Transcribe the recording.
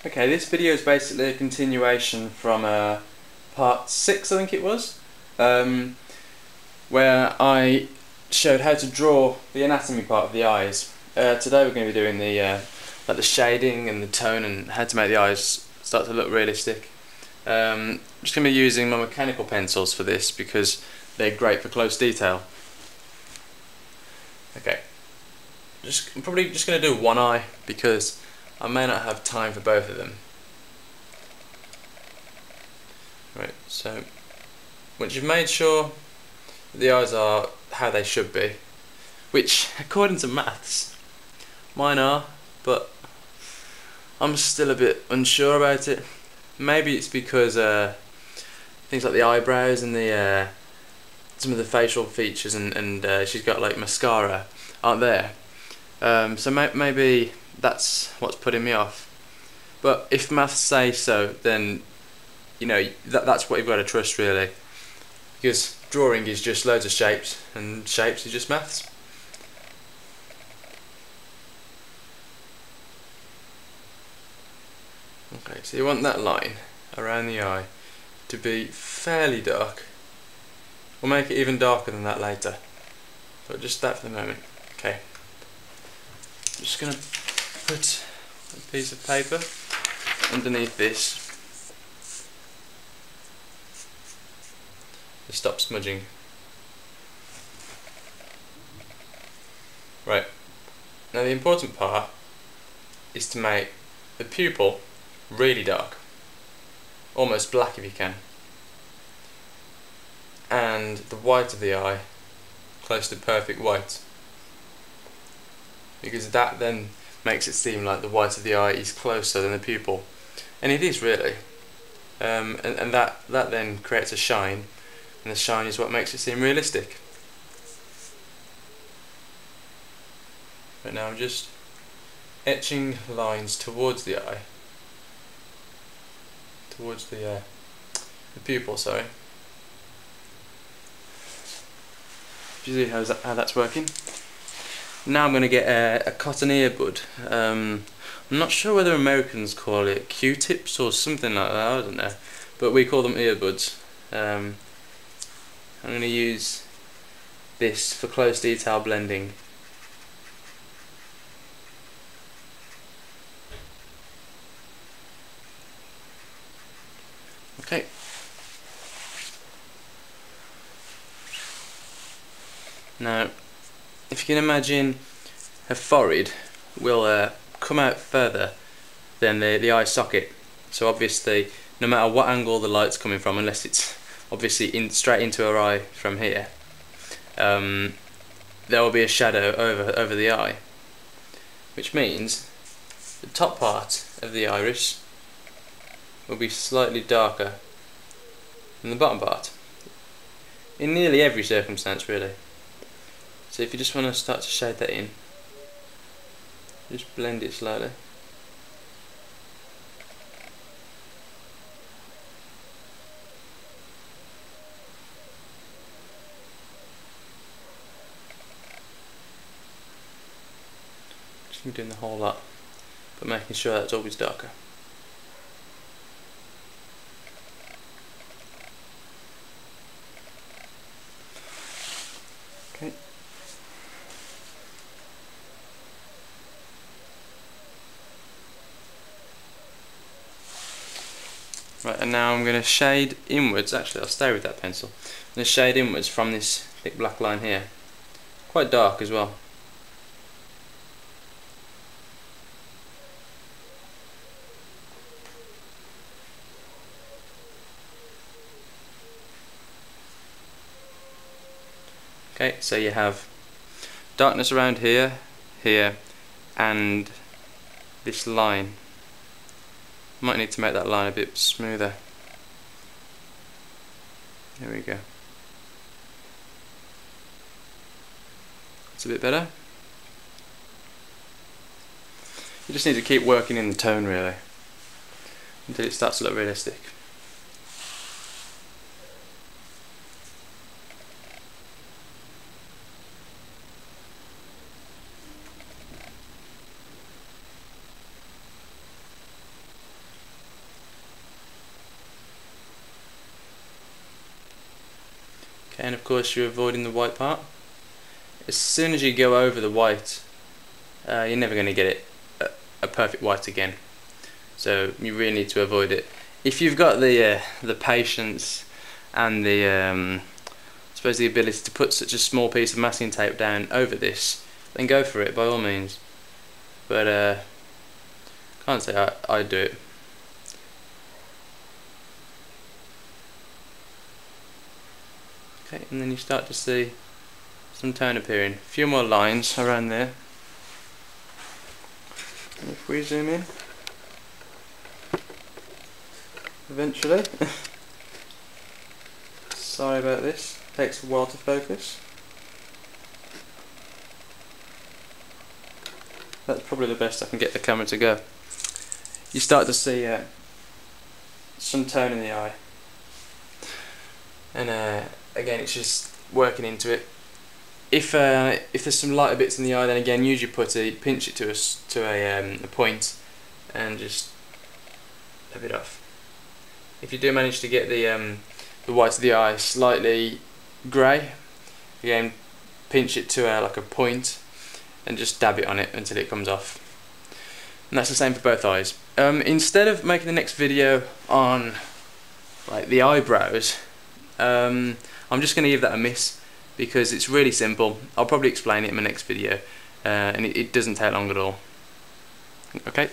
Okay, this video is basically a continuation from part 6, I think it was, where I showed how to draw the anatomy part of the eyes. Today we're going to be doing the like the shading and the tone and how to make the eyes start to look realistic. I'm just going to be using my mechanical pencils for this because they're great for close detail. Okay, I'm probably just going to do one eye because I may not have time for both of them. Right, so once you've made sure that the eyes are how they should be, which according to maths mine are, but I'm still a bit unsure about it. Maybe it's because things like the eyebrows and the some of the facial features and she's got like mascara aren't there, so maybe that's what's putting me off. But if maths say so, then you know that's what you've got to trust really, because drawing is just loads of shapes and shapes is just maths. Okay, so you want that line around the eye to be fairly dark. We'll make it even darker than that later, but just that for the moment. Okay, I'm just going to put a piece of paper underneath this to stop smudging. Right, now the important part is to make the pupil really dark, almost black if you can, and the white of the eye close to perfect white, because that then makes it seem like the white of the eye is closer than the pupil, and it is really, and that then creates a shine, and the shine is what makes it seem realistic. Right now I'm just etching lines towards the eye, towards the pupil, sorry. Do you see how that's working? Now I'm going to get a cotton earbud. I'm not sure whether Americans call it Q-tips or something like that, I don't know, but we call them earbuds. I'm going to use this for close detail blending. Okay. Now, if you can imagine, her forehead will come out further than the eye socket. So obviously, no matter what angle the light's coming from, unless it's obviously straight into her eye from here, there will be a shadow over the eye, which means the top part of the iris will be slightly darker than the bottom part, in nearly every circumstance really. So if you just want to start to shade that in, just blend it slightly. Just doing the whole lot, but making sure that's always darker. Okay. Right, and now I'm going to shade inwards. Actually, I'll stay with that pencil. I'm going to shade inwards from this thick black line here. Quite dark as well. Okay, so you have darkness around here, here, and this line. Might need to make that line a bit smoother. There we go. It's a bit better. You just need to keep working in the tone really, until it starts to look realistic. Okay, and of course you're avoiding the white part. As soon as you go over the white, you're never going to get it a perfect white again. So you really need to avoid it. If you've got the patience and the I suppose the ability to put such a small piece of masking tape down over this, then go for it by all means. But can't say I'd do it. Okay, and then you start to see some tone appearing. A few more lines around there. And if we zoom in, eventually. Sorry about this, takes a while to focus. That's probably the best I can get the camera to go. You start to see some tone in the eye, and again it's just working into it. If there's some lighter bits in the eye, then again use your putty, pinch it to a point, and just dab it off. If you do manage to get the white of the eye slightly grey, again pinch it to like a point and just dab it on it until it comes off. And that's the same for both eyes. Instead of making the next video on like the eyebrows, I'm just going to give that a miss because it's really simple. I'll probably explain it in my next video, and it doesn't take long at all. Okay.